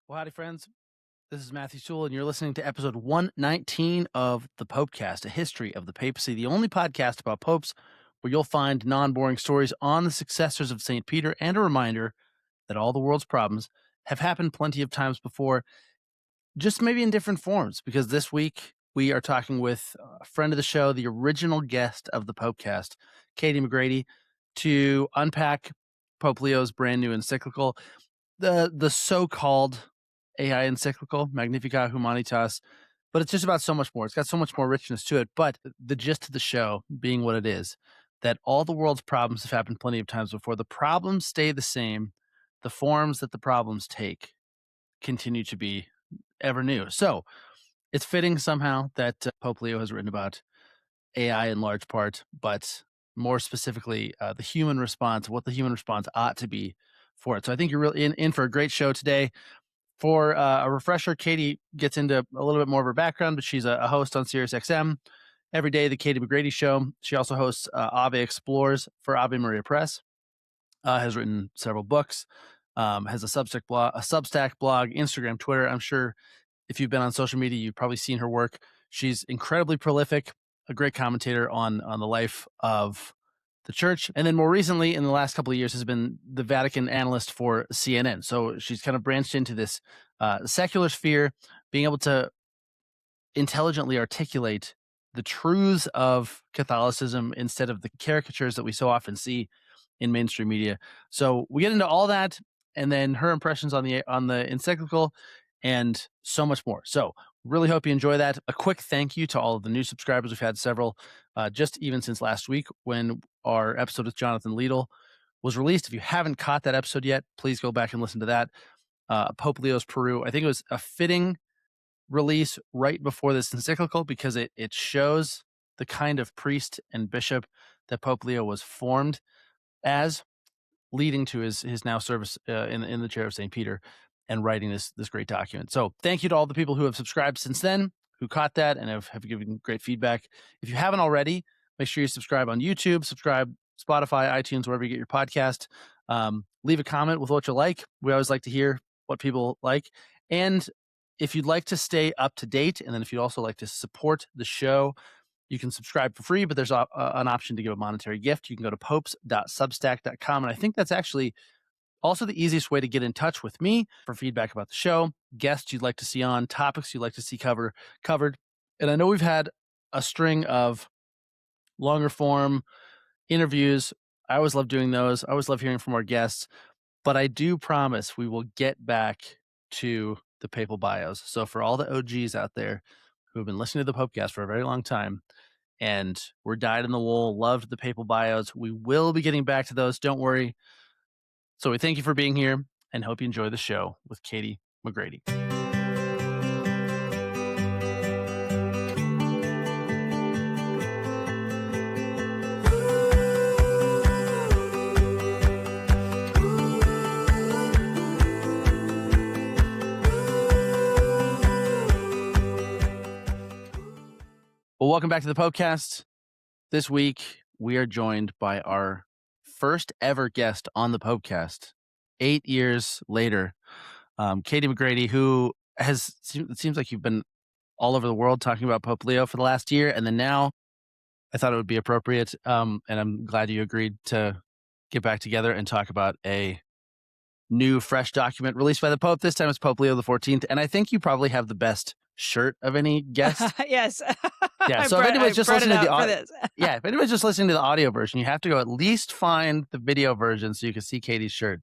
Well, howdy, friends. This is Matthew Sewell, and you're listening to episode 119 of the Popecast, a history of the papacy, the only podcast about popes where you'll find non-boring stories on the successors of St. Peter and a reminder that all the world's problems have happened plenty of times before, just maybe in different forms, because this week we are talking with a friend of the show, the original guest of the Popecast, Katie McGrady, to unpack Pope Leo's brand new encyclical, the so-called AI encyclical, Magnifica Humanitas, but it's just about so much more. It's got so much more richness to it. But the gist of the show being what it is, that all the world's problems have happened plenty of times before. The problems stay the same. The forms that the problems take continue to be ever new. So it's fitting somehow that Pope Leo has written about AI in large part, but more specifically, the human response, what the human response ought to be for it. So I think you're really in for a great show today. For a refresher, Katie gets into a little bit more of her background, but she's a host on SiriusXM every day, the Katie McGrady Show. She also hosts Ave Explores for Ave Maria Press, has written several books, has a Substack blog, Instagram, Twitter. I'm sure if you've been on social media, you've probably seen her work. She's incredibly prolific, a great commentator on the life of the church. And then more recently, in the last couple of years, has been the Vatican Analyst for CNN. So she's kind of branched into this secular sphere, being able to intelligently articulate the truths of Catholicism instead of the caricatures that we so often see in mainstream media. So we get into all that, and then her impressions on the encyclical, and so much more. So really hope you enjoy that. A quick thank you to all of the new subscribers. We've had several just even since last week when our episode with Jonathan Liedl was released. If you haven't caught that episode yet, please go back and listen to that. Pope Leo's Peru. I think it was a fitting release right before this encyclical because it shows the kind of priest and bishop that Pope Leo was formed as, leading to his now service in the chair of St. Peter and writing this great document. So thank you to all the people who have subscribed since then, who caught that and have given great feedback. If you haven't already, make sure you subscribe on YouTube, subscribe Spotify, iTunes, wherever you get your podcast. Leave a comment with what you like. We always like to hear what people like. And if you'd like to stay up to date, and then if you'd also like to support the show, you can subscribe for free, but there's an option to give a monetary gift. You can go to popes.substack.com. And I think that's actually also the easiest way to get in touch with me for feedback about the show, guests you'd like to see on, topics you'd like to see covered. And I know we've had a string of longer form interviews. I always love doing those. I always love hearing from our guests. But I do promise we will get back to the papal bios. So for all the OGs out there who have been listening to the Popecast for a very long time and were dyed in the wool, loved the papal bios, we will be getting back to those. Don't worry. So we thank you for being here and hope you enjoy the show with Katie McGrady. Well, welcome back to the Popecast. This week, we are joined by our first ever guest on the Popecast, 8 years later, Katie McGrady, who it seems like you've been all over the world talking about Pope Leo for the last year. And then now I thought it would be appropriate. And I'm glad you agreed to get back together and talk about a new, fresh document released by the Pope. This time it's Pope Leo XIV. And I think you probably have the best shirt of any guest. Yes. Yeah. So if anyone's just listening to the audio, if anyone's just listening to the audio version, you have to go at least find the video version so you can see Katie's shirt.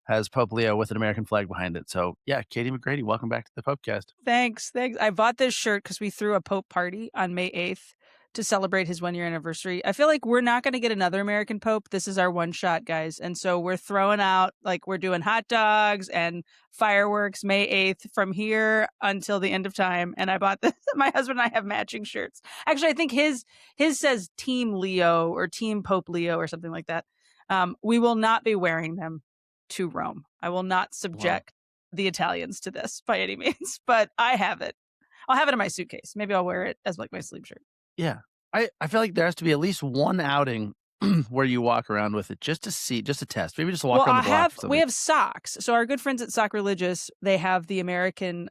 Has Pope Leo with an American flag behind it. So yeah, Katie McGrady, welcome back to the Popecast. Thanks. I bought this shirt because we threw a Pope party on May 8th to celebrate his 1-year anniversary. I feel like we're not going to get another American Pope. This is our one shot, guys. And so we're throwing out, like, we're doing hot dogs and fireworks May 8th from here until the end of time. And I bought this. My husband and I have matching shirts. Actually, I think his says Team Leo or Team Pope Leo or something like that. We will not be wearing them to Rome. I will not subject the Italians to this by any means, but I have it. I'll have it in my suitcase. Maybe I'll wear it as like my sleep shirt. Yeah. I feel like there has to be at least one outing where you walk around with it just to test? Maybe just walk Well, on the block or we something. have socks. So our good friends at Sock Religious, they have the American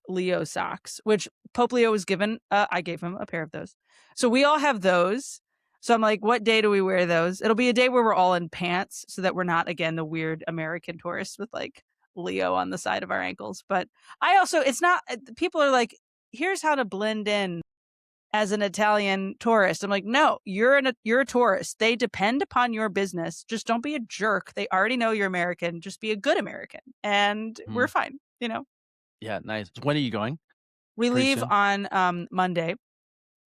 Leo socks, which Pope Leo was given. I gave him a pair of those. So we all have those. So I'm like, what day do we wear those? It'll be a day where we're all in pants so that we're not, again, the weird American tourists with like Leo on the side of our ankles. But I also, it's not, people are like, here's how to blend in as an Italian tourist. I'm like, no, you're a tourist. They depend upon your business. Just don't be a jerk. They already know you're American. Just be a good American, and we're Mm. fine. Yeah, nice. When are you going? We Pretty leave soon? on Monday,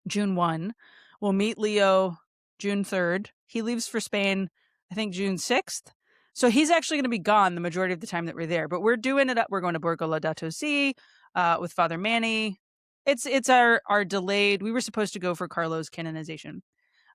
June 1. We'll meet Leo June 3rd. He leaves for Spain, I think June 6th. So he's actually going to be gone the majority of the time that we're there. But we're doing it up. We're going to Borgo Laudato Si with Father Manny. It's our delayed. We were supposed to go for Carlo's canonization,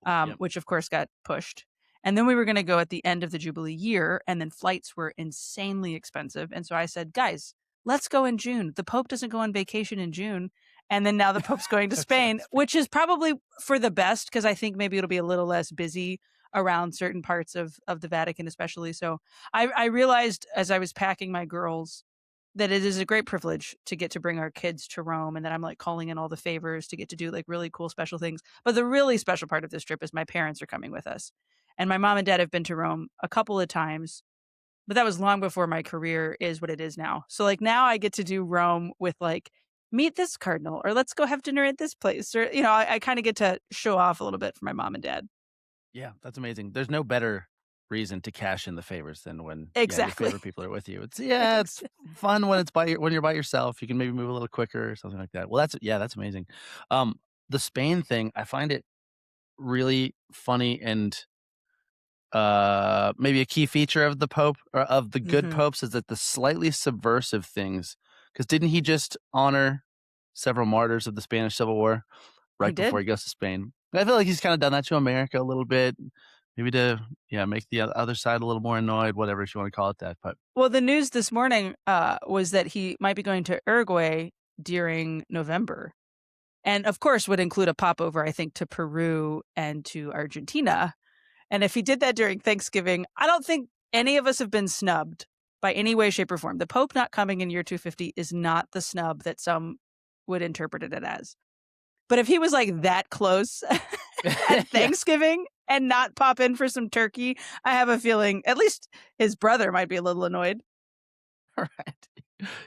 Yep. which of course got pushed. And then we were going to go at the end of the Jubilee year, and then flights were insanely expensive. And so I said, guys, let's go in June. The Pope doesn't go on vacation in June. And then now the Pope's going to Spain, which is probably for the best because I think maybe it'll be a little less busy around certain parts of the Vatican, especially. So I realized as I was packing my girls that it is a great privilege to get to bring our kids to Rome and that I'm like calling in all the favors to get to do like really cool special things. But the really special part of this trip is my parents are coming with us. And my mom and dad have been to Rome a couple of times, but that was long before my career is what it is now. So like now I get to do Rome with like meet this cardinal or let's go have dinner at this place or I kind of get to show off a little bit for my mom and dad. Yeah, that's amazing. There's no better reason to cash in the favors than when your Exactly. favorite people are with you. It's fun when when you're by yourself. You can maybe move a little quicker or something like that. Well, that's amazing. Um, the Spain thing, I find it really funny and maybe a key feature of the Pope or of the good Hmm. popes is that the slightly subversive things. Because didn't he just honor several martyrs of the Spanish Civil War He right before did. he goes to Spain? I feel like he's kind of done that to America a little bit, maybe to make the other side a little more annoyed, whatever if you want to call it that. But Well, the news this morning was that he might be going to Uruguay during November. And of course, would include a popover, I think, to Peru and to Argentina. And if he did that during Thanksgiving, I don't think any of us have been snubbed by any way, shape, or form. The Pope not coming in year 250 is not the snub that some would interpret it as. But if he was like that close at yeah, Thanksgiving and not pop in for some turkey, I have a feeling at least his brother might be a little annoyed. right.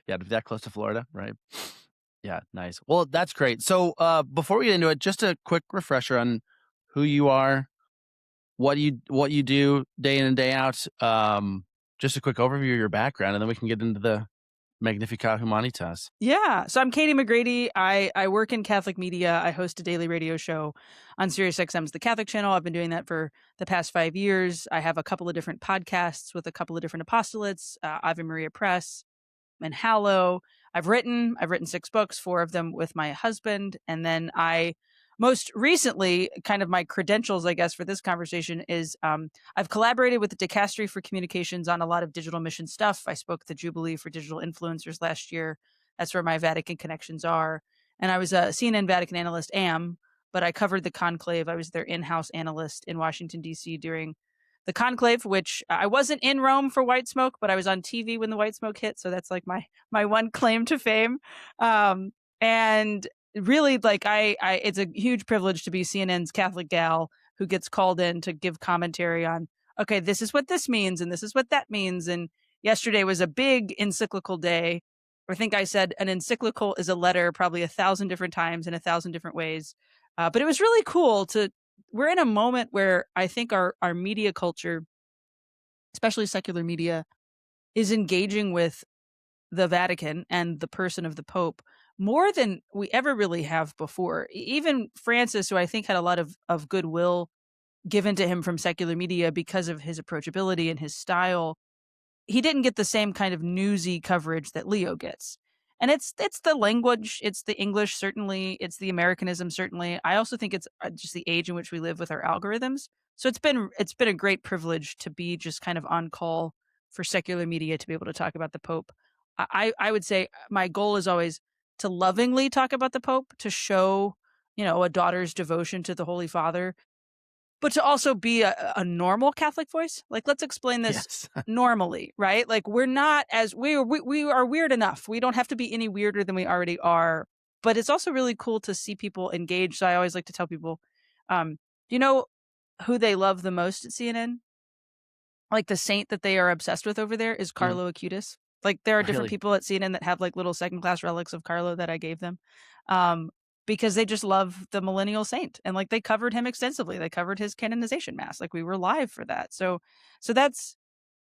Yeah, to be that close to Florida, right? Yeah, nice. Well, that's great. So before we get into it, just a quick refresher on who you are, what you do day in and day out. Just a quick overview of your background, and then we can get into the Magnifica Humanitas. Yeah. So I'm Katie McGrady. I work in Catholic media. I host a daily radio show on SiriusXM's The Catholic Channel. I've been doing that for the past 5 years. I have a couple of different podcasts with a couple of different apostolates, Ave Maria Press and Hallow. I've written 6 books, 4 of them with my husband. And then I most recently, kind of my credentials, I guess, for this conversation is I've collaborated with the Dicastery for Communications on a lot of digital mission stuff. I spoke at the Jubilee for Digital Influencers last year. That's where my Vatican connections are. And I was a CNN Vatican Analyst, but I covered the conclave. I was their in-house analyst in Washington, D.C. during the conclave, which I wasn't in Rome for White Smoke, but I was on TV when the White Smoke hit. So that's like my one claim to fame. And really, like it's a huge privilege to be CNN's Catholic gal who gets called in to give commentary on, okay, this is what this means and this is what that means. And yesterday was a big encyclical day. I think I said an encyclical is a letter probably 1,000 different times in 1,000 different ways. But it was really cool we're in a moment where I think our media culture, especially secular media, is engaging with the Vatican and the person of the Pope more than we ever really have before. Even Francis, who I think had a lot of goodwill given to him from secular media because of his approachability and his style, he didn't get the same kind of newsy coverage that Leo gets. And it's the language, it's the English, certainly, it's the Americanism, certainly. I also think it's just the age in which we live with our algorithms. So it's been a great privilege to be just kind of on call for secular media to be able to talk about the Pope. I would say my goal is always to lovingly talk about the Pope, to show, a daughter's devotion to the Holy Father, but to also be a normal Catholic voice. Like, let's explain this Yes. normally, right? Like, we're not as we are weird enough. We don't have to be any weirder than we already are. But it's also really cool to see people engage. So I always like to tell people, you know who they love the most at CNN? Like, the saint that they are obsessed with over there is Mm, Carlo Acutis. Like, there are different really? people at CNN that have like little second class relics of Carlo that I gave them. Um, because they just love the millennial saint, and like they covered him extensively. They covered his canonization mass. Like, we were live for that. So that's,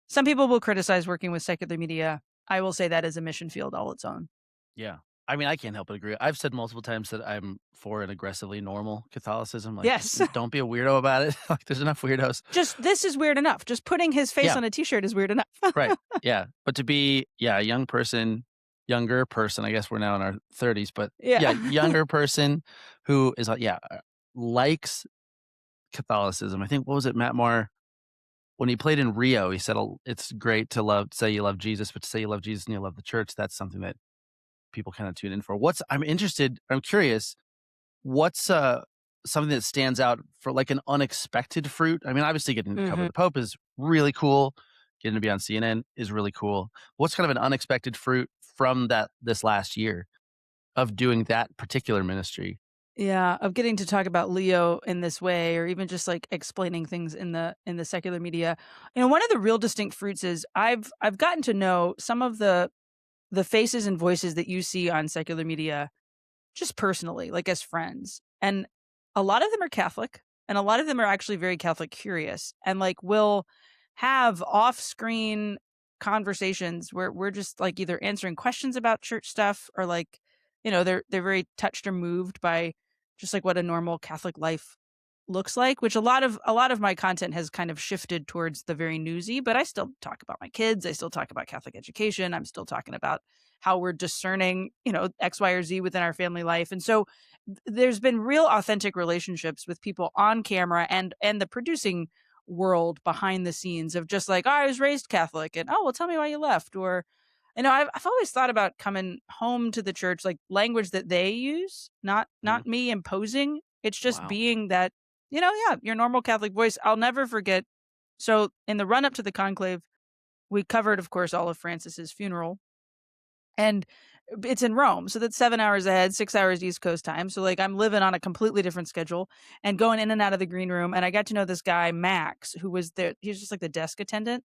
some people will criticize working with secular media. I will say that is a mission field all its own. Yeah. I mean, I can't help but agree. I've said multiple times that I'm for an aggressively normal Catholicism. Like, Yes. don't be a weirdo about it. Like, there's enough weirdos. Just, this is weird enough. Just putting his face Yeah. on a t-shirt is weird enough. Right. Yeah. But to be, a younger person, I guess we're now in our 30s, but Yeah. younger person who is like, likes Catholicism. I think, what was it, Matt Moore, when he played in Rio, he said, it's great to say you love Jesus, but to say you love Jesus and you love the church, that's something that people kind of tune in for. I'm curious, what's something that stands out for like an unexpected fruit? I mean, obviously getting to cover Mhm. the Pope is really cool. Getting to be on CNN is really cool. What's kind of an unexpected fruit from this last year of doing that particular ministry? Yeah, of getting to talk about Leo in this way, or even just like explaining things in the secular media. One of the real distinct fruits is I've gotten to know some of the faces and voices that you see on secular media just personally, like as friends. And a lot of them are Catholic, and a lot of them are actually very Catholic curious, and like will have off-screen conversations where we're just like either answering questions about church stuff, or like, they're very touched or moved by just like what a normal Catholic life looks like, which a lot of my content has kind of shifted towards the very newsy, but I still talk about my kids. I still talk about Catholic education. I'm still talking about how we're discerning, X, Y, or Z within our family life. And so there's been real authentic relationships with people on camera and the producing world behind the scenes of just like, oh, I was raised Catholic, and oh, well, tell me why you left. Or, I've always thought about coming home to the church, like language that they use, not Mhm. me imposing. It's just Wow. being that, your normal Catholic voice. I'll never forget. So in the run up to the conclave, we covered, of course, all of Francis's funeral, and it's in Rome. So that's 7 hours ahead, 6 hours East Coast time. So like I'm living on a completely different schedule and going in and out of the green room. And I got to know this guy, Max, who was there. He's just like the desk attendant.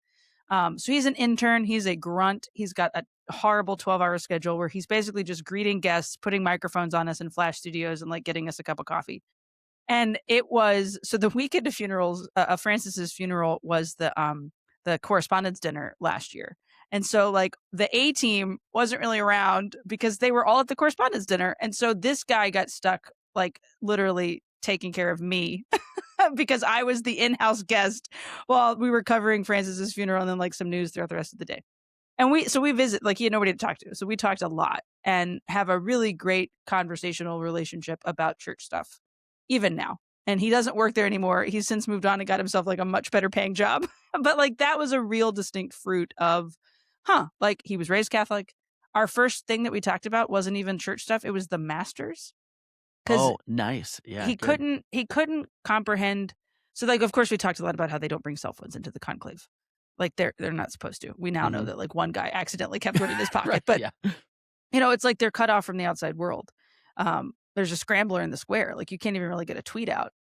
So he's an intern. He's a grunt. He's got a horrible 12-hour schedule where he's basically just greeting guests, putting microphones on us in flash studios, and like getting us a cup of coffee. And it was, so the weekend of funerals, of Francis's funeral was the correspondence dinner last year. And so like the A team wasn't really around because they were all at the correspondence dinner. And so this guy got stuck like literally taking care of me because I was the in-house guest while we were covering Francis's funeral, and then like some news throughout the rest of the day. And we visit, like, he had nobody to talk to. So we talked a lot and have a really great conversational relationship about church stuff, even now. And he doesn't work there anymore. He's since moved on and got himself like a much better paying job. But like that was a real distinct fruit of, like he was raised Catholic. Our first thing that we talked about wasn't even church stuff. It was the masters. Because Oh, nice. Yeah, he good. couldn't comprehend. So like, of course, we talked a lot about how they don't bring cell phones into the conclave. Like they're not supposed to. We now know Mhm. that like one guy accidentally kept one in his pocket, Right. but Yeah. it's like they're cut off from the outside world. There's a scrambler in the square. Like you can't even really get a tweet out.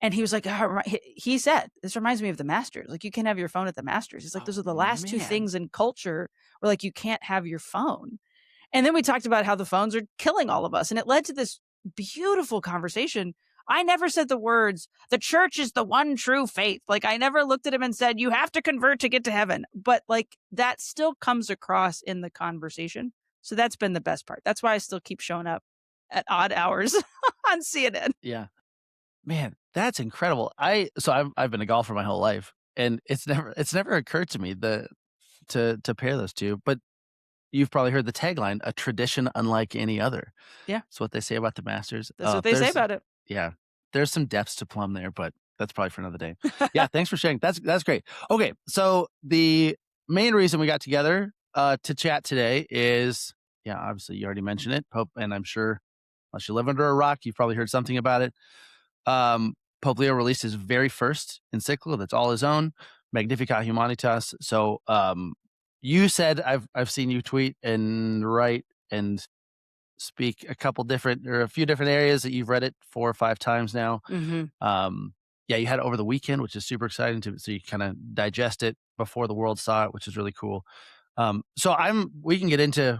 And he was like, he said, this reminds me of the Masters. Like you can't have your phone at the Masters. He's like, those Oh, are the last two man. things in culture where like you can't have your phone. And then we talked about how the phones are killing all of us. And it led to this beautiful conversation. I never said the words, the church is the one true faith. Like I never looked at him and said, you have to convert to get to heaven. But like that still comes across in the conversation. So that's been the best part. That's why I still keep showing up at odd hours on CNN. Yeah. Man, that's incredible. I've been a golfer my whole life, and it's never occurred to me to pair those two. But you've probably heard the tagline, "A tradition unlike any other." Yeah. That's what they say about the Masters. That's what they say about it. Yeah, there's some depths to plumb there, but that's probably for another day. Yeah, thanks for sharing. That's great. Okay, so the main reason we got together to chat today is, obviously you already mentioned it, Pope, and I'm sure unless you live under a rock, you've probably heard something about it. Pope Leo released his very first encyclical that's all his own, Magnifica Humanitas. So you said I've seen you tweet and write and speak a few different areas that you've read it 4 or 5 times now. Yeah, you had it over the weekend, which is super exciting so you kind of digest it before the world saw it, which is really cool. So we can get into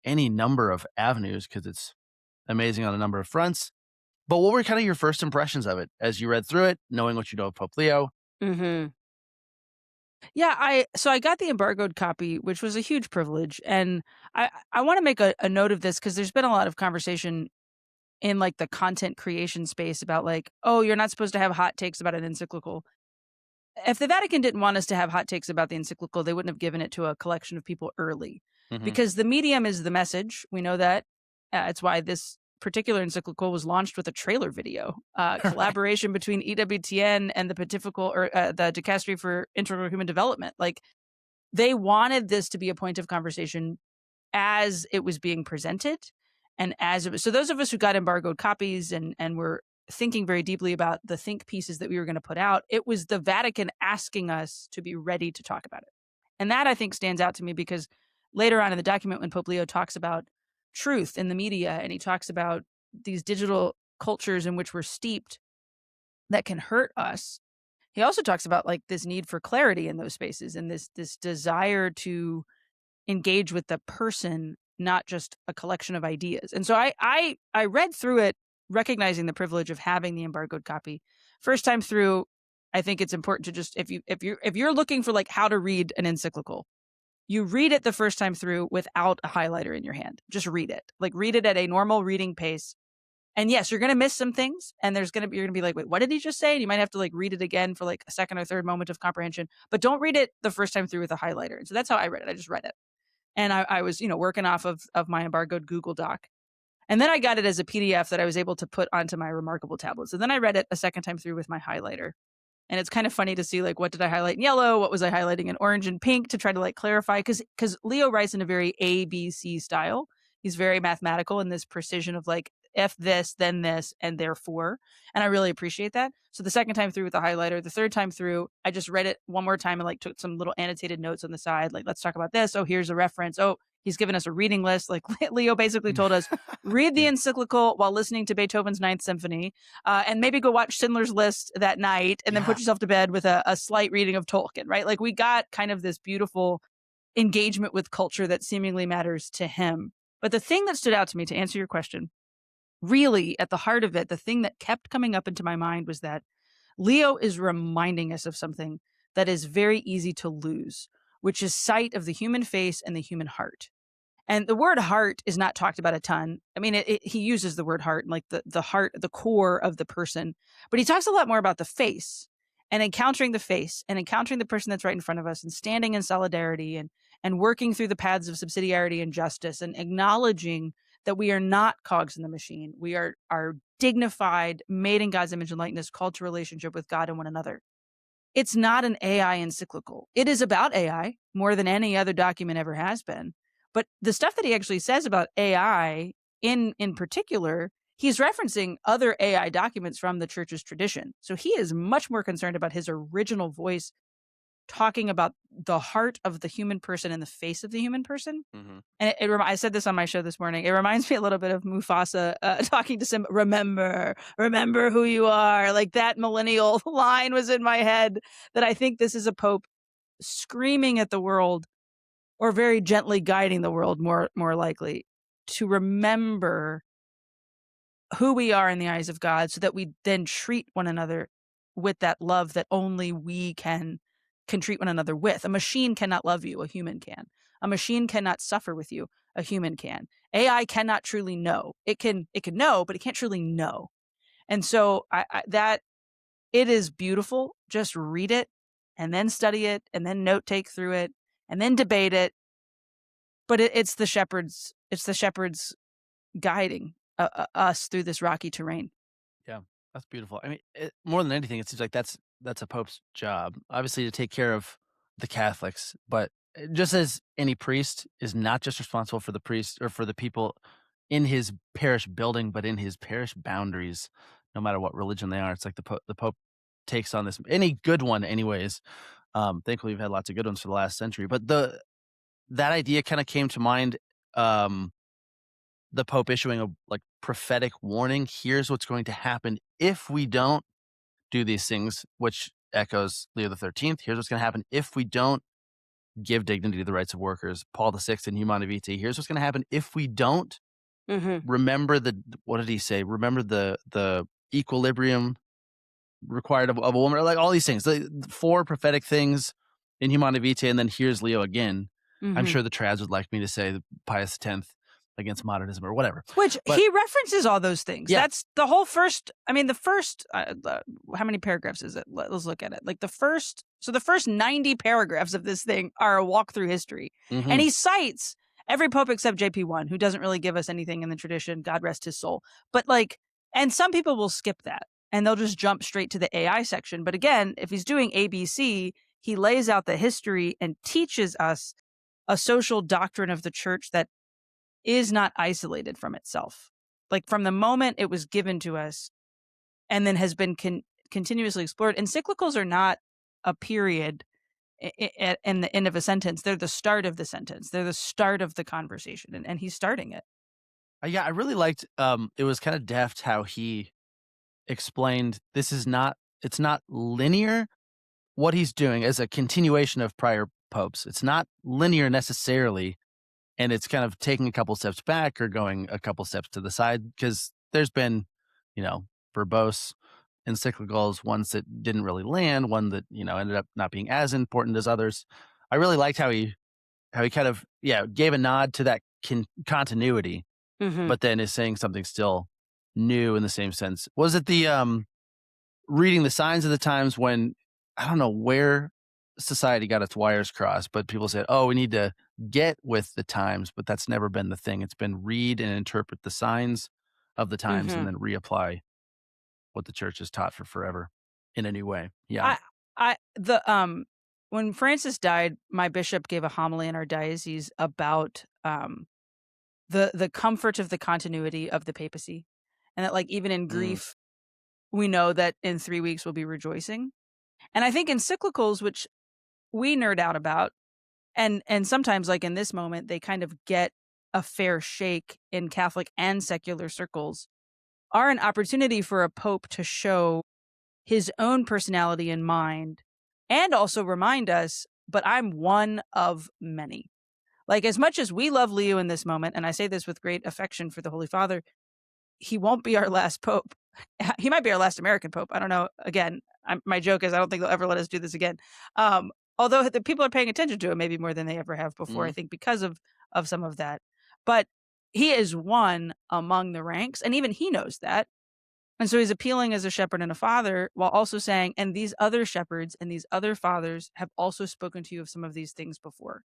any number of avenues because it's amazing on a number of fronts. But what were kind of your first impressions of it as you read through it, knowing what you know of Pope Leo? Yeah, I got the embargoed copy, which was a huge privilege, and I want to make a note of this because there's been a lot of conversation in like the content creation space about like, oh, you're not supposed to have hot takes about an encyclical. If the Vatican didn't want us to have hot takes about the encyclical, they wouldn't have given it to a collection of people early, Mhm. because the medium is the message. We know that. It's why this particular encyclical was launched with a trailer video, collaboration between EWTN and the Pontifical or the Dicastery for Integral Human Development. Like they wanted this to be a point of conversation as it was being presented and as it was. So those of us who got embargoed copies and were thinking very deeply about the think pieces that we were going to put out, it was the Vatican asking us to be ready to talk about it. And that I think stands out to me because later on in the document, when Pope Leo talks about truth in the media and he talks about these digital cultures in which we're steeped that can hurt us, he also talks about like this need for clarity in those spaces and this desire to engage with the person, not just a collection of ideas. And so I read through it recognizing the privilege of having the embargoed copy. First time through, I think it's important to just if you're looking for like how to read an encyclical, you read it the first time through without a highlighter in your hand. Just read it. Like read it at a normal reading pace. And yes, you're going to miss some things and you're going to be like, wait, what did he just say? And you might have to like read it again for like a second or third moment of comprehension, but don't read it the first time through with a highlighter. And so that's how I read it. I just read it. And I was, working off of my embargoed Google Doc. And then I got it as a PDF that I was able to put onto my Remarkable tablet. So then I read it a second time through with my highlighter. And it's kind of funny to see like what did I highlight in yellow, what was I highlighting in orange and pink to try to like clarify because Leo writes in a very ABC style. He's very mathematical in this precision of like if this, then this, and therefore. And I really appreciate that. So the second time through with the highlighter, the third time through, I just read it one more time and like took some little annotated notes on the side. Like, let's talk about this. Oh, here's a reference. Oh, he's given us a reading list. Like Leo basically told us, read the Yeah. encyclical while listening to Beethoven's Ninth Symphony, and maybe go watch Schindler's List that night and then put yourself to bed with a slight reading of Tolkien, right? Like we got kind of this beautiful engagement with culture that seemingly matters to him. But the thing that stood out to me, to answer your question, really at the heart of it, the thing that kept coming up into my mind was that Leo is reminding us of something that is very easy to lose, which is sight of the human face and the human heart. And the word heart is not talked about a ton. I mean, he uses the word heart, like the heart, the core of the person, but he talks a lot more about the face and encountering the face and encountering the person that's right in front of us and standing in solidarity and working through the paths of subsidiarity and justice and acknowledging that we are not cogs in the machine. We are dignified, made in God's image and likeness, called to relationship with God and one another. It's not an AI encyclical. It is about AI more than any other document ever has been. But the stuff that he actually says about AI in particular, he's referencing other AI documents from the church's tradition. So he is much more concerned about his original voice talking about the heart of the human person and the face of the human person. Mhm. And I said this on my show this morning. It reminds me a little bit of Mufasa talking to Simba. Remember who you are. Like that millennial line was in my head. That I think this is a pope screaming at the world, or very gently guiding the world, more likely, to remember who we are in the eyes of God, so that we then treat one another with that love that only we can treat one another with. A machine cannot love you, a human can. A machine cannot suffer with you, a human can. AI cannot truly know. It can know, but it can't truly know. And so that it is beautiful. Just read it and then study it and then note take through it and then debate it. But it's the shepherds guiding us through this rocky terrain. Yeah, that's beautiful. I mean, more than anything, it seems like that's a pope's job, obviously, to take care of the Catholics. But just as any priest is not just responsible for the priest or for the people in his parish building, but in his parish boundaries no matter what religion they are. It's like the Pope takes on this, any good one anyways. Thankfully we've had lots of good ones for the last century, but that idea kind of came to mind. Um, the Pope issuing a like prophetic warning. Here's what's going to happen if we don't do these things, which echoes Leo XIII. Here's what's going to happen if we don't give dignity to the rights of workers. Paul VI in Humanae Vitae. Here's what's going to happen if we don't remember what did he say? Remember the equilibrium required of a woman, like all these things, the 4 prophetic things in Humanae Vitae, and then here's Leo again. I'm sure the trads would like me to say the Pius X against modernism or whatever. Which he references all those things. Yeah. That's the whole first. I mean, the first. How many paragraphs is it? Let's look at it. Like the first 90 paragraphs of this thing are a walk through history, and he cites every pope except JP1, who doesn't really give us anything in the tradition. God rest his soul. But like, and some people will skip that and they'll just jump straight to the AI section. But again, if he's doing ABC, he lays out the history and teaches us a social doctrine of the church that is not isolated from itself. Like from the moment it was given to us and then has been continuously explored. Encyclicals are not a period in the end of a sentence. They're the start of the sentence. They're the start of the conversation. And he's starting it. Yeah, I really liked, it was kind of deft how he explained it's not linear. What he's doing is a continuation of prior popes. It's not linear necessarily. And it's kind of taking a couple steps back or going a couple steps to the side, because there's been, verbose encyclicals, ones that didn't really land, one that, ended up not being as important as others. I really liked how he kind of, gave a nod to that continuity, but then is saying something still new in the same sense. Was it the reading the signs of the times when, I don't know where society got its wires crossed, but people said, oh, we need to get with the times, but that's never been the thing. It's been read and interpret the signs of the times and then reapply what the church has taught for forever in a new way. Yeah. When Francis died, my bishop gave a homily in our diocese about the comfort of the continuity of the papacy, and that like even in grief, we know that in 3 weeks we'll be rejoicing. And I think encyclicals, which we nerd out about, and sometimes like in this moment, they kind of get a fair shake in Catholic and secular circles, are an opportunity for a pope to show his own personality and mind, and also remind us, but I'm one of many. Like as much as we love Leo in this moment, and I say this with great affection for the Holy Father, he won't be our last pope. He might be our last American pope. I don't know. Again, my joke is I don't think they'll ever let us do this again. Although the people are paying attention to it maybe more than they ever have before, I think because of some of that. But he is one among the ranks, and even he knows that. And so he's appealing as a shepherd and a father while also saying, and these other shepherds and these other fathers have also spoken to you of some of these things before.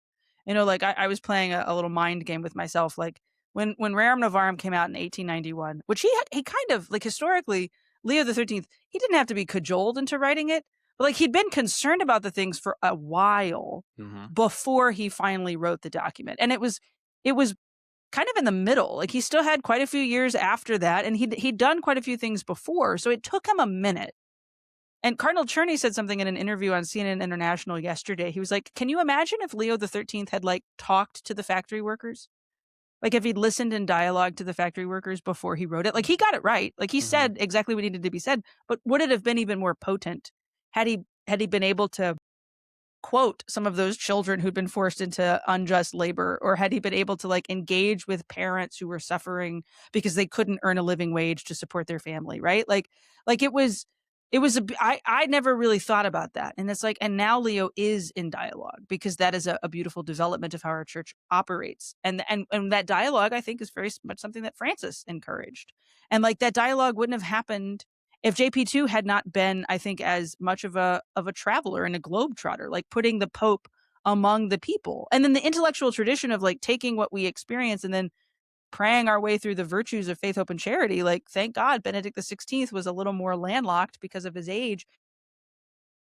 Like I was playing a little mind game with myself. Like when Rerum Novarum came out in 1891, which he kind of, like historically, Leo XIII, he didn't have to be cajoled into writing it. But like he'd been concerned about the things for a while before he finally wrote the document. And it was kind of in the middle. Like he still had quite a few years after that, and he'd done quite a few things before. So it took him a minute. And Cardinal Czerny said something in an interview on CNN International yesterday. He was like, can you imagine if Leo XIII had like talked to the factory workers? Like if he'd listened and dialogued to the factory workers before he wrote it? Like he got it right. Like he said exactly what needed to be said, but would it have been even more potent had he been able to quote some of those children who'd been forced into unjust labor, or had he been able to like engage with parents who were suffering because they couldn't earn a living wage to support their family, right? Like I never really thought about that. And it's like, and now Leo is in dialogue, because that is a beautiful development of how our church operates. And that dialogue, I think, is very much something that Francis encouraged. And like that dialogue wouldn't have happened if JP2 had not been, I think, as much of a traveler and a globetrotter, like putting the Pope among the people. And then the intellectual tradition of like taking what we experience and then praying our way through the virtues of faith, hope, and charity. Like, thank God Benedict XVI was a little more landlocked because of his age.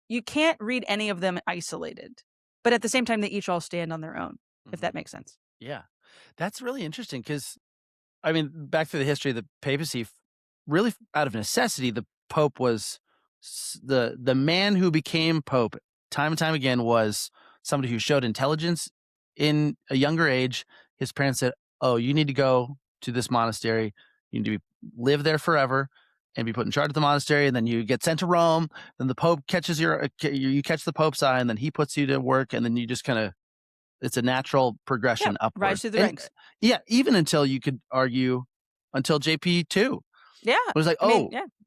You can't read any of them isolated, but at the same time, they each all stand on their own, if that makes sense. Yeah. That's really interesting because, I mean, back to the history of the papacy, really out of necessity, the Pope was the man who became Pope time and time again was somebody who showed intelligence in a younger age. His parents said, "Oh, you need to go to this monastery. You need to live there forever and be put in charge of the monastery. And then you get sent to Rome. Then the Pope catches you catch the Pope's eye, and then he puts you to work. And then you just kind of, it's a natural progression upward. Rise through the ranks. Yeah, even until you could argue until JP2. Yeah, it was like,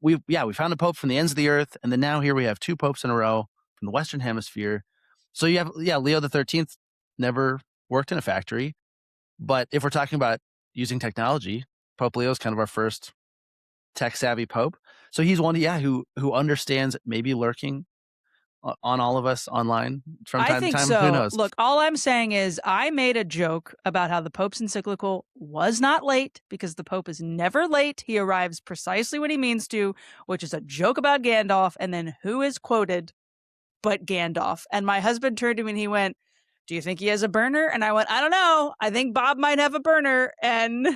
we found a Pope from the ends of the earth, and then now here we have two popes in a row from the Western Hemisphere. So you have Leo the 13th never worked in a factory, but if we're talking about using technology, Pope Leo is kind of our first tech savvy Pope. So he's one, who understands maybe lurking on all of us online from time to time. So. Who knows? Look, all I'm saying is I made a joke about how the Pope's Encyclical was not late because the Pope is never late. He arrives precisely when he means to, which is a joke about Gandalf. And then who is quoted but Gandalf? And my husband turned to me and he went, "Do you think he has a burner?" And I went, "I don't know. I think Bob might have a burner." And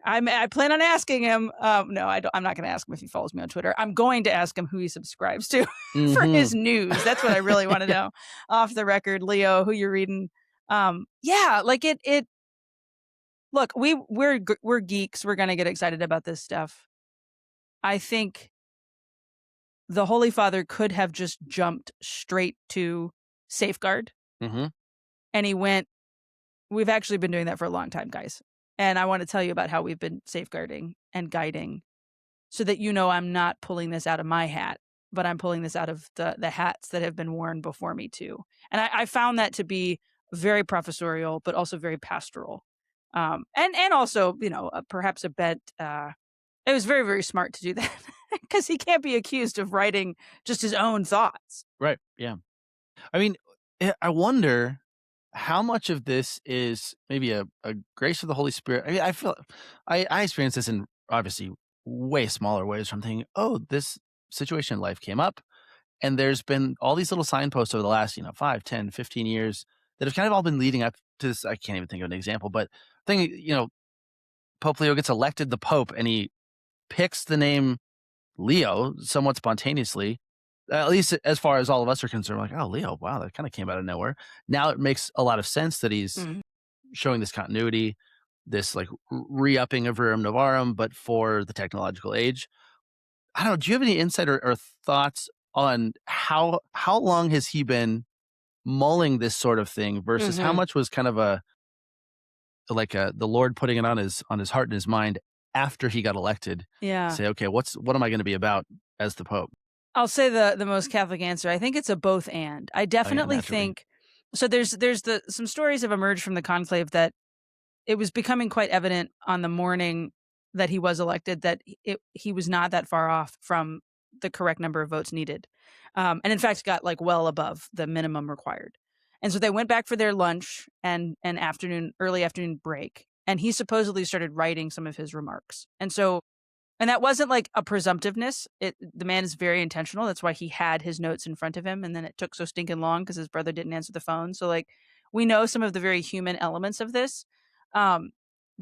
I plan on asking him. No, I'm not going to ask him if he follows me on Twitter. I'm going to ask him who he subscribes to for his news. That's what I really want to know. Off the record, Leo, who you're reading. Like it. Look, we're geeks. We're going to get excited about this stuff. I think the Holy Father could have just jumped straight to safeguard, and he went. We've actually been doing that for a long time, guys. And I want to tell you about how we've been safeguarding and guiding so that I'm not pulling this out of my hat, but I'm pulling this out of the hats that have been worn before me too. And I found that to be very professorial, but also very pastoral. And also, perhaps a bit, it was very, very smart to do that because he can't be accused of writing just his own thoughts. Right. Yeah. I mean, I wonder how much of this is maybe a grace of the Holy Spirit. I mean, I feel I experienced this in obviously way smaller ways. From thinking, this situation in life came up, and there's been all these little signposts over the last 5, 10, 15 years that have kind of all been leading up to this. I can't even think of an example, but Pope Leo gets elected the Pope, and he picks the name Leo somewhat spontaneously. At least as far as all of us are concerned, like, oh, Leo, wow, that kind of came out of nowhere. Now it makes a lot of sense that he's showing this continuity, this like re-upping of Rerum Novarum, but for the technological age. I don't know. Do you have any insight or thoughts on how long has he been mulling this sort of thing versus how much was kind of the Lord putting it on his heart and his mind after he got elected? Yeah. Say, okay, what am I going to be about as the Pope? I'll say the most Catholic answer. I think it's a both and. I definitely think so. There's some stories have emerged from the conclave that it was becoming quite evident on the morning that he was elected that he was not that far off from the correct number of votes needed, and in fact got like well above the minimum required. And so they went back for their lunch and early afternoon break, and he supposedly started writing some of his remarks. And that wasn't like a presumptiveness. The man is very intentional. That's why he had his notes in front of him. And then it took so stinking long because his brother didn't answer the phone. So like we know some of the very human elements of this. But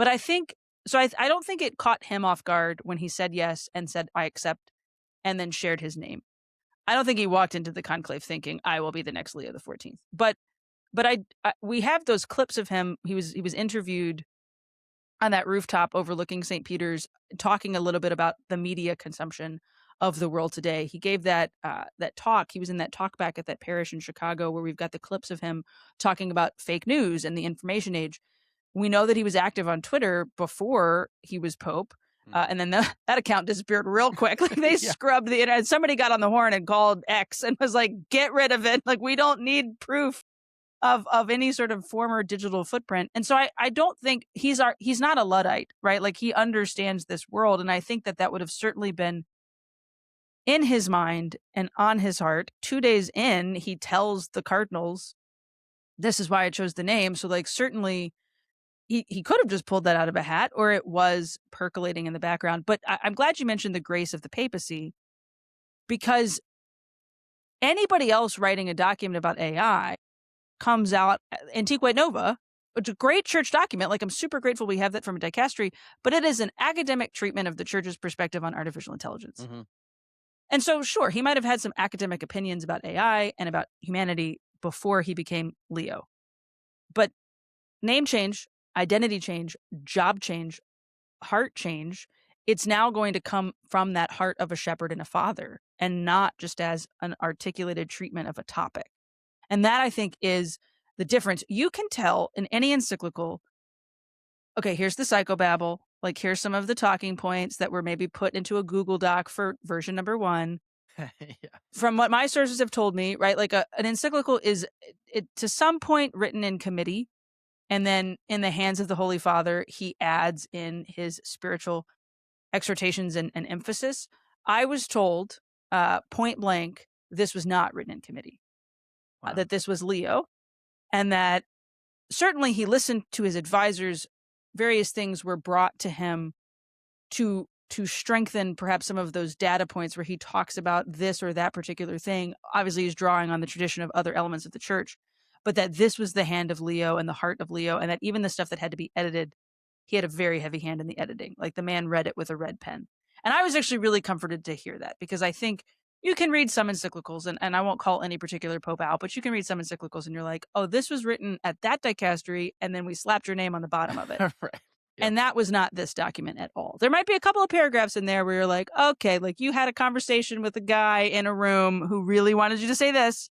I think, so I don't think it caught him off guard when he said yes and said, "I accept," and then shared his name. I don't think he walked into the conclave thinking, "I will be the next Leo the 14th. But we have those clips of him. He was interviewed on that rooftop overlooking St. Peter's, talking a little bit about the media consumption of the world today. He gave that talk. He was in that talk back at that parish in Chicago where we've got the clips of him talking about fake news and the information age. We know that he was active on Twitter before he was Pope. And then that account disappeared real quick. Like they scrubbed the internet. Somebody got on the horn and called X and was like, "Get rid of it. Like we don't need proof of any sort of former digital footprint." And so I don't think he's not a Luddite, right? Like he understands this world. And I think that would have certainly been in his mind and on his heart. 2 days in, he tells the cardinals, "This is why I chose the name." So like certainly he could have just pulled that out of a hat, or it was percolating in the background. But I'm glad you mentioned the grace of the papacy, because anybody else writing a document about AI comes out antique nova it's a great church document. Like, I'm super grateful we have that from a dicastery, but it is an academic treatment of the church's perspective on artificial intelligence. Mm-hmm. And so, sure, he might have had some academic opinions about AI and about humanity before he became Leo. But name change, identity change, job change, heart change, it's now going to come from that heart of a shepherd and a father, and not just as an articulated treatment of a topic. And that, I think, is the difference. You can tell in any encyclical, okay, here's the psychobabble. Like, here's some of the talking points that were maybe put into a Google Doc for version number 1. Yeah. From what my sources have told me, right, like an encyclical is to some point written in committee, and then in the hands of the Holy Father, he adds in his spiritual exhortations and emphasis. I was told point blank, this was not written in committee, Wow. that this was Leo, and that certainly he listened to his advisors. Various things were brought to him to strengthen perhaps some of those data points where he talks about this or that particular thing. Obviously, he's drawing on the tradition of other elements of the church, but that this was the hand of Leo and the heart of Leo, and that even the stuff that had to be edited, he had a very heavy hand in the editing. Like, the man read it with a red pen. And I was actually really comforted to hear that, because I think you can read some encyclicals, and I won't call any particular pope out, but you can read some encyclicals and you're like, oh, this was written at that dicastery, and then we slapped your name on the bottom of it. Right. Yep. And that was not this document at all. There might be a couple of paragraphs in there where you're like, okay, like, you had a conversation with a guy in a room who really wanted you to say this,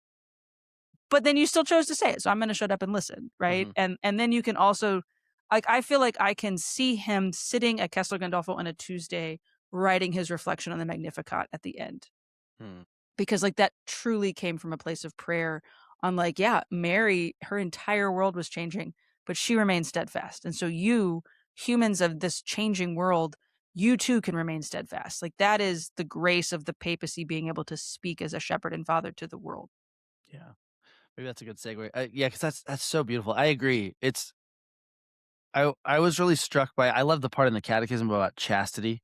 but then you still chose to say it. So I'm going to shut up and listen, right? Mm-hmm. And then you can also, like, I feel like I can see him sitting at Castel Gandolfo on a Tuesday writing his reflection on the Magnificat at the end. Because, like, that truly came from a place of prayer on, like, yeah, Mary, her entire world was changing, but she remained steadfast. And so you, humans of this changing world, you too can remain steadfast. Like, that is the grace of the papacy being able to speak as a shepherd and father to the world. Yeah. Maybe that's a good segue. Yeah, because that's so beautiful. I agree. I was really struck by. I love the part in the Catechism about chastity,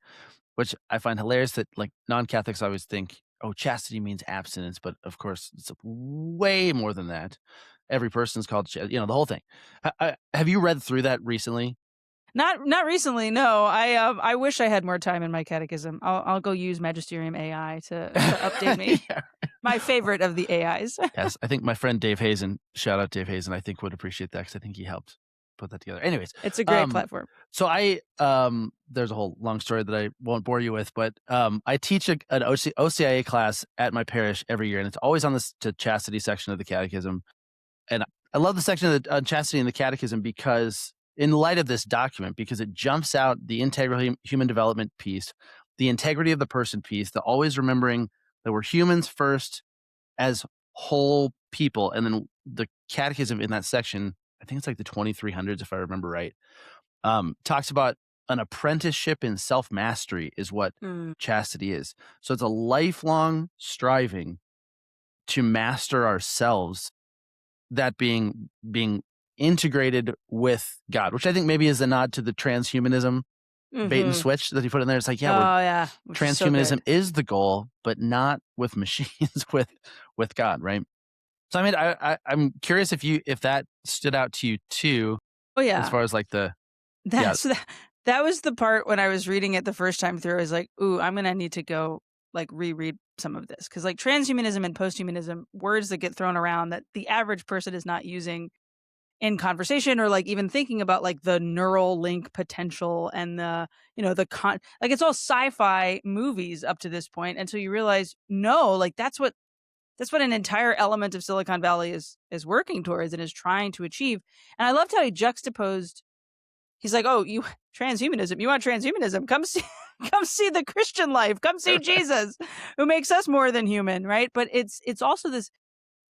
which I find hilarious. That, like, non-Catholics always think, oh, chastity means abstinence, but of course it's way more than that. Every person's called, the whole thing. Have you read through that recently? Not recently, no. I wish I had more time in my catechism. I'll go use Magisterium AI to update me. Yeah. My favorite of the AIs. Yes, I think my friend Dave Hazen, shout out Dave Hazen, I think would appreciate that, because I think he helped put that together. Anyways, It's a great platform. so there's a whole long story that I won't bore you with, but I teach an OCIA class at my parish every year, and it's always on the chastity section of the Catechism. And I love the section on chastity in the Catechism because, in light of this document, because it jumps out the integral human development piece, the integrity of the person piece, the always remembering that we're humans first as whole people. And then the Catechism in that section, I think it's like the 2300s, if I remember right, talks about an apprenticeship in self-mastery is what chastity is. So it's a lifelong striving to master ourselves, that being integrated with God, which I think maybe is a nod to the transhumanism bait and switch that he put in there. It's like, transhumanism is the goal, but not with machines, with God, right? So I mean, I'm curious if that stood out to you too. Oh yeah, as far as like that was the part when I was reading it the first time through. I was like, ooh, I'm gonna need to go like reread some of this, because, like, transhumanism and posthumanism, words that get thrown around that the average person is not using in conversation, or like even thinking about, like, the neural link potential and the, like, it's all sci-fi movies up to this point until you realize, no, like, that's what an entire element of Silicon Valley is working towards and is trying to achieve. And I loved how he juxtaposed. He's like, oh, you transhumanism, you want transhumanism, come see the Christian life, come see Jesus, who makes us more than human, right? But it's also this,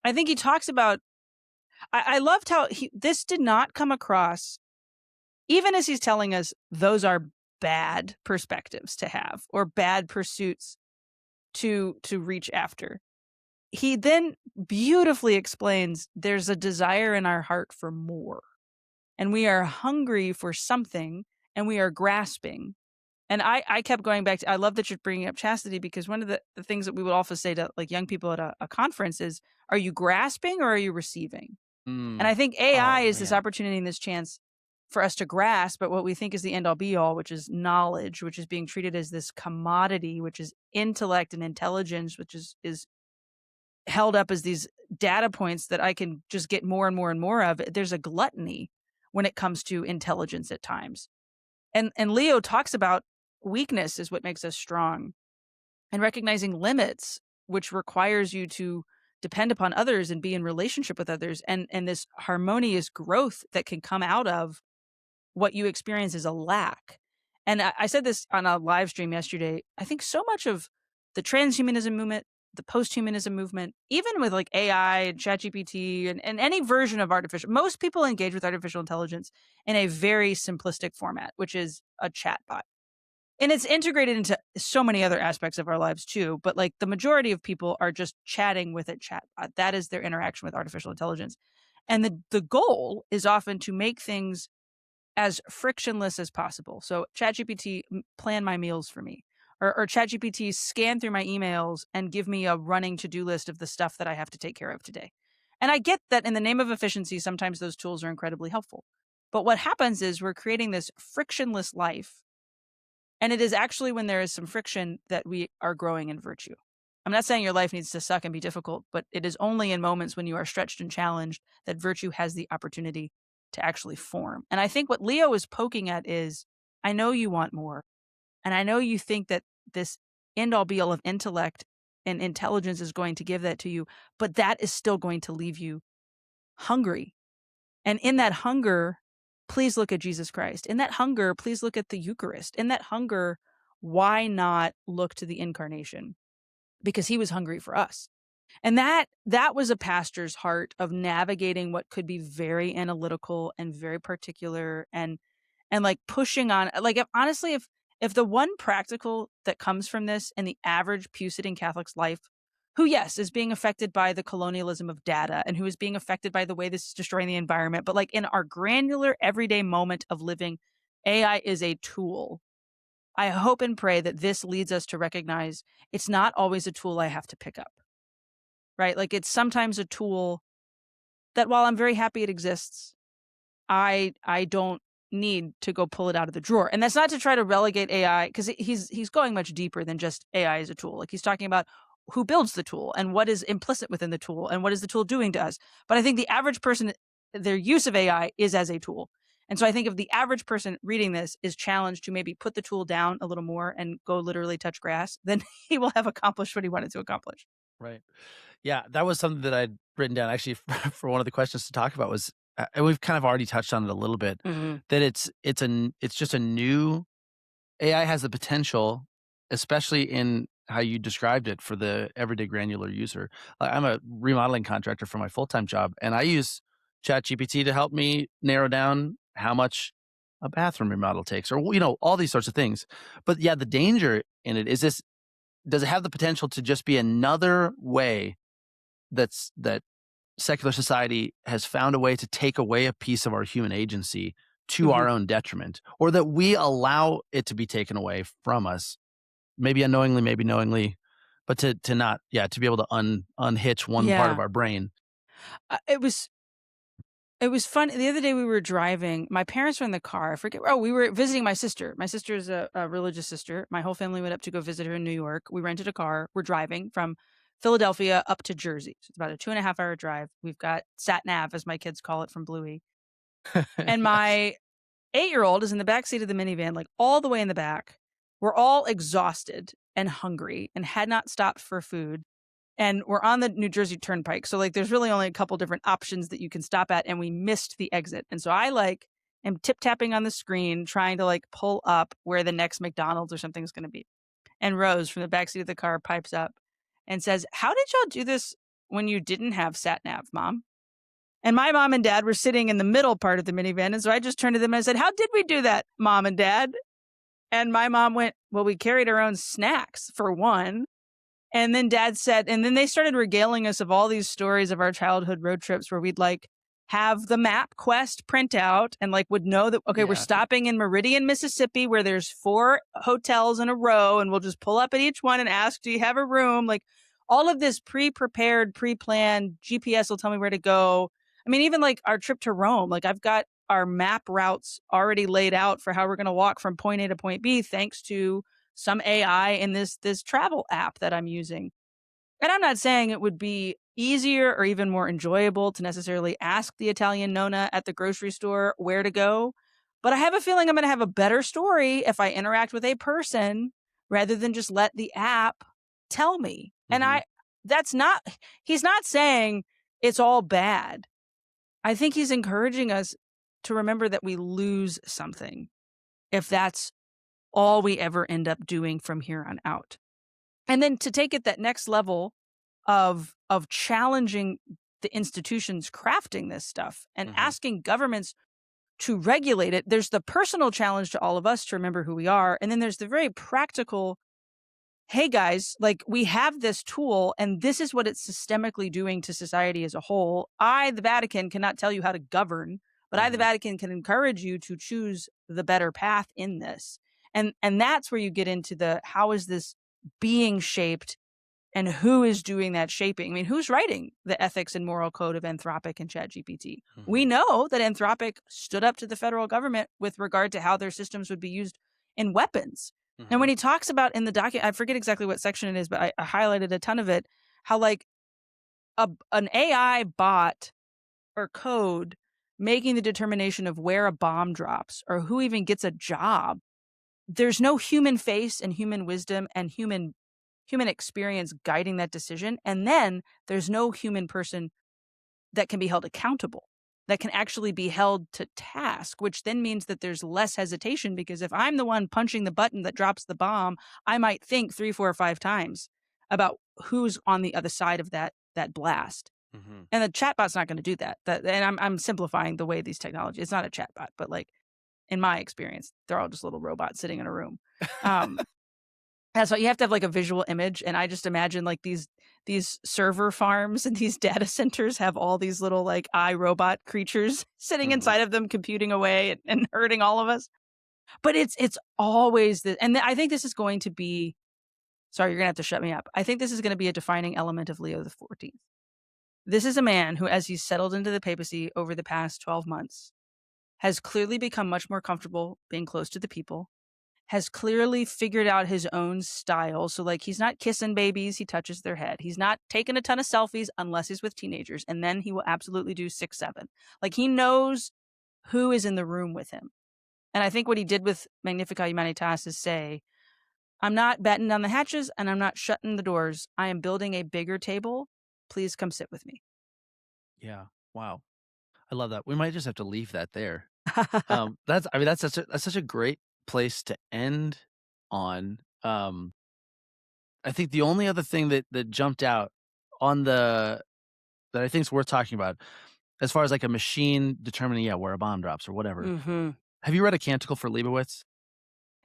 I think he talks about, I loved how this did not come across, even as he's telling us those are bad perspectives to have, or bad pursuits to reach after. He then beautifully explains there's a desire in our heart for more, and we are hungry for something, and we are grasping. And I kept going back to, I love that you're bringing up chastity, because one of the things that we would often say to, like, young people at a conference is, are you grasping or are you receiving? And I think AI is this man. opportunity and this chance for us to grasp at what we think is the end all be all, which is knowledge, which is being treated as this commodity, which is intellect and intelligence, which is held up as these data points that I can just get more and more and more of. There's a gluttony when it comes to intelligence at times. And Leo talks about weakness is what makes us strong, and recognizing limits, which requires you to depend upon others and be in relationship with others, and this harmonious growth that can come out of what you experience as a lack. And I said this on a live stream yesterday. I think so much of the transhumanism movement, the post-humanism movement, even with like AI and ChatGPT and any version of artificial, most people engage with artificial intelligence in a very simplistic format, which is a chatbot. And it's integrated into so many other aspects of our lives too. But like the majority of people are just chatting with a chatbot. That is their interaction with artificial intelligence. And the goal is often to make things as frictionless as possible. So ChatGPT, plan my meals for me, or ChatGPT, scan through my emails and give me a running to-do list of the stuff that I have to take care of today. And I get that in the name of efficiency, sometimes those tools are incredibly helpful. But what happens is we're creating this frictionless life. And it is actually when there is some friction that we are growing in virtue. I'm not saying your life needs to suck and be difficult, but it is only in moments when you are stretched and challenged that virtue has the opportunity to actually form. And I think what Leo is poking at is, I know you want more. And I know you think that this end all be all of intellect and intelligence is going to give that to you, but that is still going to leave you hungry. And in that hunger, please look at Jesus Christ. In that hunger, please look at the Eucharist. In that hunger, why not look to the incarnation? Because he was hungry for us. And that was a pastor's heart of navigating what could be very analytical and very particular and like pushing on, like, if the one practical that comes from this in the average pew-sitting Catholic's life, who, yes, is being affected by the colonialism of data and who is being affected by the way this is destroying the environment, but like in our granular everyday moment of living, AI is a tool. I hope and pray that this leads us to recognize it's not always a tool I have to pick up, right? Like it's sometimes a tool that while I'm very happy it exists, I don't need to go pull it out of the drawer. And that's not to try to relegate AI, because he's going much deeper than just AI as a tool. Like he's talking about who builds the tool and what is implicit within the tool and what is the tool doing to us. But I think the average person, their use of AI is as a tool. And so I think if the average person reading this is challenged to maybe put the tool down a little more and go literally touch grass, then he will have accomplished what he wanted to accomplish. Right. Yeah, that was something that I'd written down actually for one of the questions to talk about was, and we've kind of already touched on it a little bit, that it's just a new, AI has the potential, especially in how you described it for the everyday granular user. I'm a remodeling contractor for my full-time job, and I use ChatGPT to help me narrow down how much a bathroom remodel takes, or all these sorts of things. But yeah, the danger in it is this: does it have the potential to just be another way that secular society has found a way to take away a piece of our human agency to our own detriment, or that we allow it to be taken away from us, maybe unknowingly, maybe knowingly, but to not, to be able to unhitch one part of our brain. It was fun. The other day we were driving. My parents were in the car. I forget. Oh, we were visiting my sister. My sister is a religious sister. My whole family went up to go visit her in New York. We rented a car. We're driving from Philadelphia up to Jersey. So it's about a 2.5-hour drive. We've got sat nav, as my kids call it, from Bluey. And my 8-year-old is in the back seat of the minivan, like all the way in the back. We're all exhausted and hungry and had not stopped for food. And we're on the New Jersey Turnpike. So like there's really only a couple different options that you can stop at, and we missed the exit. And so I am tip-tapping on the screen trying to pull up where the next McDonald's or something is going to be. And Rose from the backseat of the car pipes up and says, "How did y'all do this when you didn't have sat nav, Mom?" And my mom and dad were sitting in the middle part of the minivan. And so I just turned to them and I said, "How did we do that, Mom and Dad?" And my mom went, "Well, we carried our own snacks for one." And then Dad said, and then they started regaling us of all these stories of our childhood road trips where we'd have the MapQuest printout and would know that, okay, we're stopping in Meridian, Mississippi, where there's 4 hotels in a row, and we'll just pull up at each one and ask, "Do you have a room?" All of this pre-prepared, pre-planned, GPS will tell me where to go. I mean, even like our trip to Rome, like I've got our map routes already laid out for how we're going to walk from point A to point B, thanks to some AI in this travel app that I'm using. And I'm not saying it would be easier or even more enjoyable to necessarily ask the Italian Nonna at the grocery store where to go, but I have a feeling I'm going to have a better story if I interact with a person rather than just let the app tell me. And Mm-hmm. that's not, he's not saying it's all bad. I think he's encouraging us to remember that we lose something if that's all we ever end up doing from here on out. And then to take it that next level of challenging the institutions crafting this stuff and Mm-hmm. asking governments to regulate it. There's the personal challenge to all of us to remember who we are. And then there's the very practical, hey guys, like we have this tool and this is what it's systemically doing to society as a whole. I, the Vatican, cannot tell you how to govern, but I, the Mm-hmm. Vatican, can encourage you to choose the better path in this. And that's where you get into the how is this being shaped and who is doing that shaping? I mean, who's writing the ethics and moral code of Anthropic and ChatGPT? Mm-hmm. We know that Anthropic stood up to the federal government with regard to how their systems would be used in weapons. And Mm-hmm. when he talks about in the document, I forget exactly what section it is, but I highlighted a ton of it, how like an AI bot or code making the determination of where a bomb drops or who even gets a job. There's no human face and human wisdom and human experience guiding that decision. And then there's no human person that can be held accountable, that can actually be held to task, which then means that there's less hesitation because if I'm the one punching the button that drops the bomb, I might think 3, 4, or 5 times about who's on the other side of that blast. Mm-hmm. And the chatbot's not going to do that. And I'm simplifying the way these technology. It's not a chatbot, but like in my experience, they're all just little robots sitting in a room. That's why you have to have like a visual image. And I just imagine like these server farms and these data centers have all these little like iRobot creatures sitting Mm-hmm. inside of them, computing away and hurting all of us. But it's always the, and I think this is going to be, sorry, you're gonna have to shut me up. I think this is going to be a defining element of Leo XIV. This is a man who, as he's settled into the papacy over the past 12 months, has clearly become much more comfortable being close to the people, has clearly figured out his own style. So like he's not kissing babies, he touches their head. He's not taking a ton of selfies unless he's with teenagers. And then he will absolutely do 6, 7. Like he knows who is in the room with him. And I think what he did with Magnifica Humanitas is say, I'm not batting down the hatches and I'm not shutting the doors. I am building a bigger table. Please come sit with me. Yeah. Wow. I love that. We might just have to leave that there. That's such a great place to end on. I think the only other thing that jumped out on that I think is worth talking about, as far as like a machine determining where a bomb drops or whatever. Mm-hmm. Have you read A Canticle for Leibowitz?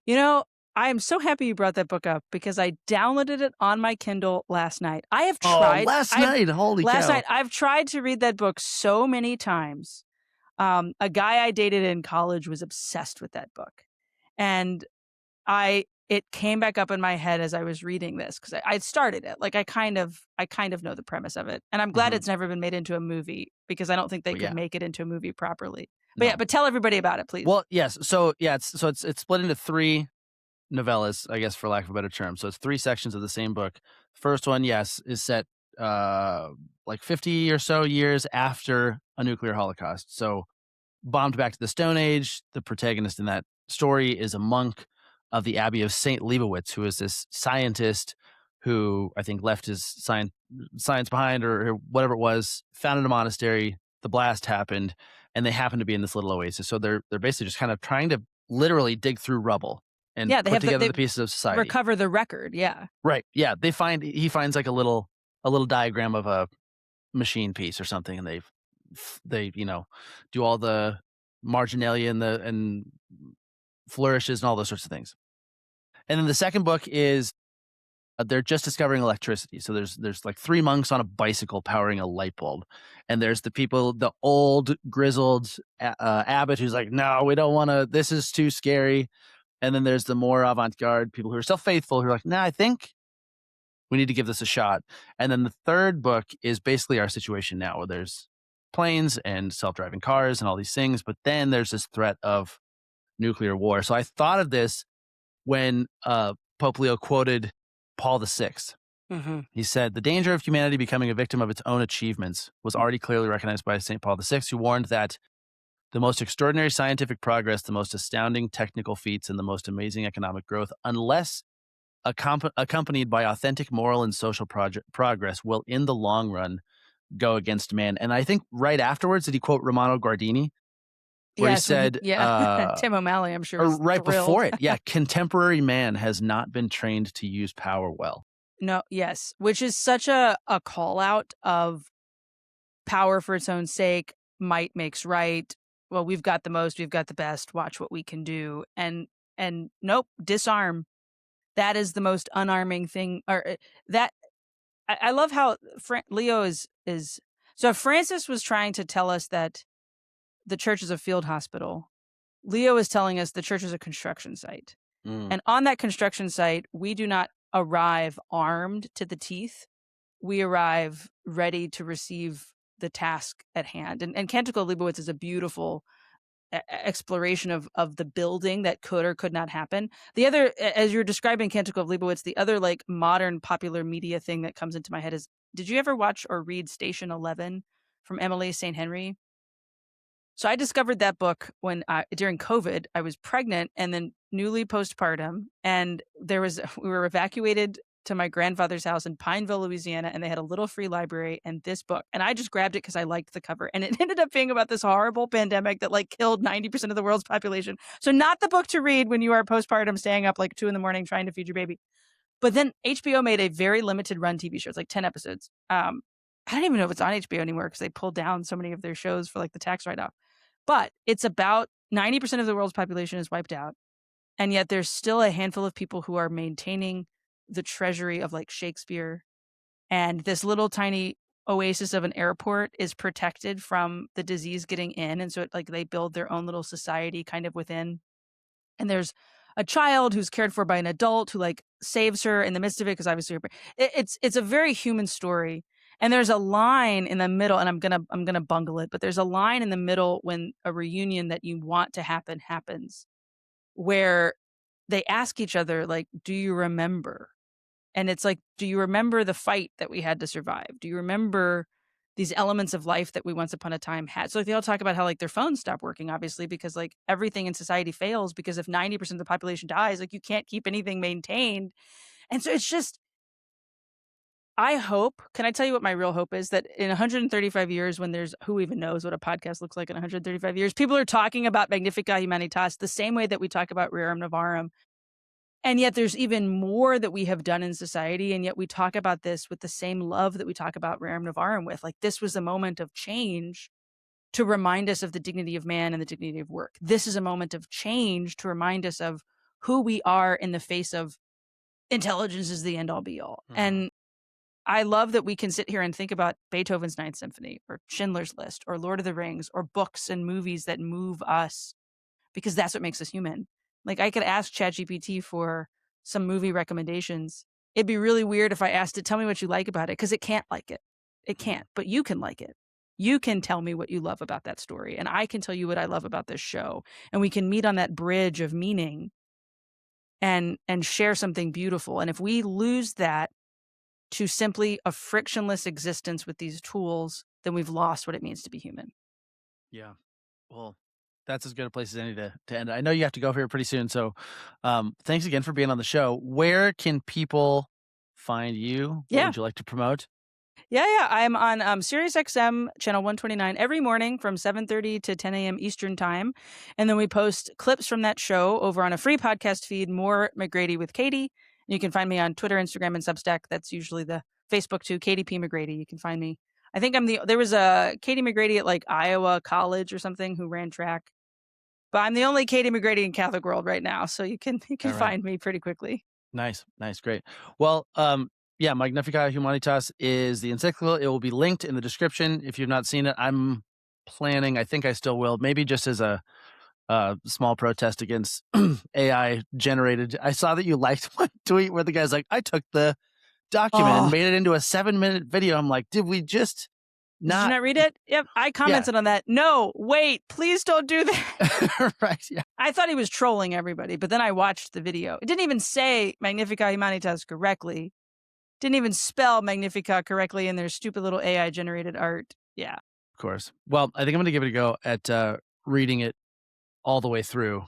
You know, I am so happy you brought that book up because I downloaded it on my Kindle last night. I have tried. Last night. Holy last cow. night, I've tried to read that book so many times. A guy I dated in college was obsessed with that book. And it came back up in my head as I was reading this because I'd started it. Like I kind of know the premise of it. And I'm glad it's never been made into a movie because I don't think they could make it into a movie properly. But but tell everybody about it, please. Well, yes. So it's split into 3 novellas, I guess, for lack of a better term. So it's 3 sections of the same book. First one, yes, is set like 50 or so years after a nuclear holocaust. So bombed back to the Stone Age. The protagonist in that story is a monk of the Abbey of St. Leibowitz, who is this scientist who I think left his science behind or whatever it was, founded a monastery. The blast happened, and they happen to be in this little oasis. So they're basically just kind of trying to literally dig through rubble and put together the pieces of society. Recover the record, yeah. Right, yeah. He finds like a little diagram of a machine piece or something, and they do all the marginalia and flourishes and all those sorts of things. And then the second book is they're just discovering electricity. So there's like 3 monks on a bicycle powering a light bulb, and there's the old grizzled abbot who's like, no, we don't want to. This is too scary. And then there's the more avant-garde people who are still faithful who are like, nah, I think we need to give this a shot. And then the third book is basically our situation now, where there's planes and self-driving cars and all these things. But then there's this threat of nuclear war. So I thought of this when Pope Leo quoted Paul VI. He said, "The danger of humanity becoming a victim of its own achievements was already clearly recognized by St. Paul VI, who warned that the most extraordinary scientific progress, the most astounding technical feats, and the most amazing economic growth, unless accompanied by authentic moral and social progress, will in the long run go against man." And I think right afterwards, did he quote Romano Guardini? Where he said, Tim O'Malley, I'm sure, or was right thrilled. before it, yeah, contemporary man has not been trained to use power well. No, yes, which is such a call out of power for its own sake. Might makes right. Well, we've got the most, we've got the best. Watch what we can do. And nope, disarm. That is the most unarming thing. Or that I love how Leo is. So if Francis was trying to tell us that the church is a field hospital, Leo is telling us the church is a construction site. And on that construction site, we do not arrive armed to the teeth. We arrive ready to receive the task at hand. And Canticle of Leibowitz is a beautiful exploration of the building that could or could not happen. The other, as you're describing Canticle of Leibowitz, the other like modern popular media thing that comes into my head is, did you ever watch or read Station 11 from Emily St. Henry? So I discovered that book when during COVID, I was pregnant and then newly postpartum, and we were evacuated to my grandfather's house in Pineville, Louisiana, and they had a little free library and this book. And I just grabbed it because I liked the cover. And it ended up being about this horrible pandemic that like killed 90% of the world's population. So not the book to read when you are postpartum, staying up like 2 a.m. trying to feed your baby. But then HBO made a very limited run TV show. It's like 10 episodes. I don't even know if it's on HBO anymore because they pulled down so many of their shows for like the tax write-off. But it's about 90% of the world's population is wiped out. And yet there's still a handful of people who are maintaining the treasury of like Shakespeare. And this little tiny oasis of an airport is protected from the disease getting in. And so they build their own little society kind of within. And there's a child who's cared for by an adult who like saves her in the midst of it because obviously it's a very human story. And there's a line in the middle, and I'm gonna bungle it, but there's a line in the middle when a reunion that you want to happen happens, where they ask each other, like, do you remember? And it's like, do you remember the fight that we had to survive? Do you remember these elements of life that we once upon a time had? So like, they all talk about how like their phones stop working, obviously, because like everything in society fails, because if 90% of the population dies, like you can't keep anything maintained. And so it's just, I hope, can I tell you what my real hope is? That in 135 years, when there's, who even knows what a podcast looks like in 135 years, people are talking about Magnifica Humanitas the same way that we talk about Rerum Novarum. And yet there's even more that we have done in society. And yet we talk about this with the same love that we talk about Rerum Novarum with. Like, this was a moment of change to remind us of the dignity of man and the dignity of work. This is a moment of change to remind us of who we are in the face of intelligence is the end all be all. And I love that we can sit here and think about Beethoven's Ninth Symphony or Schindler's List or Lord of the Rings or books and movies that move us, because that's what makes us human. Like, I could ask ChatGPT for some movie recommendations. It'd be really weird if I asked it, tell me what you like about it, because it can't like it. It can't, but you can like it. You can tell me what you love about that story, and I can tell you what I love about this show. And we can meet on that bridge of meaning and share something beautiful. And if we lose that to simply a frictionless existence with these tools, then we've lost what it means to be human. Yeah. Well, that's as good a place as any to end. I know you have to go here pretty soon. So thanks again for being on the show. Where can people find you? What would you like to promote? Yeah. I'm on SiriusXM channel 129 every morning from 7:30 to 10 a.m. Eastern time. And then we post clips from that show over on a free podcast feed, More McGrady with Katie. You can find me on Twitter, Instagram, and Substack. That's usually the Facebook too, Katie P. McGrady. You can find me. I think there was a Katie McGrady at like Iowa College or something who ran track. But I'm the only Katie McGrady in Catholic world right now. So you can find me pretty quickly. Nice. Great. Well, yeah, Magnifica Humanitas is the encyclical. It will be linked in the description. If you've not seen it, I'm planning, I think I still will, maybe just as a small protest against AI generated. I saw that you liked one tweet where the guy's like, I took the document and made it into a 7-minute video. I'm like, did we just Did you not read it? Yep. I commented on that. No, wait, please don't do that. Right. Yeah. I thought he was trolling everybody, but then I watched the video. It didn't even say Magnifica Humanitas correctly. Didn't even spell Magnifica correctly in their stupid little AI generated art. Yeah. Of course. Well, I think I'm going to give it a go at reading it all the way through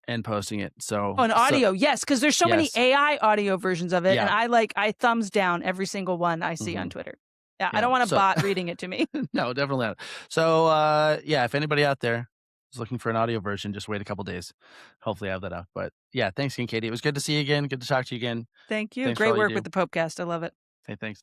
and posting it. So an audio, yes, because there's so many AI audio versions of it, and I thumbs down every single one I see on Twitter. Yeah, I don't want a bot reading it to me. No, definitely not. So if anybody out there is looking for an audio version, just wait a couple days. Hopefully I have that up. But yeah, thanks again, Katie. It was good to see you again. Good to talk to you again. Thank you. Thanks Great work with the Popecast. I love it. Hey, thanks.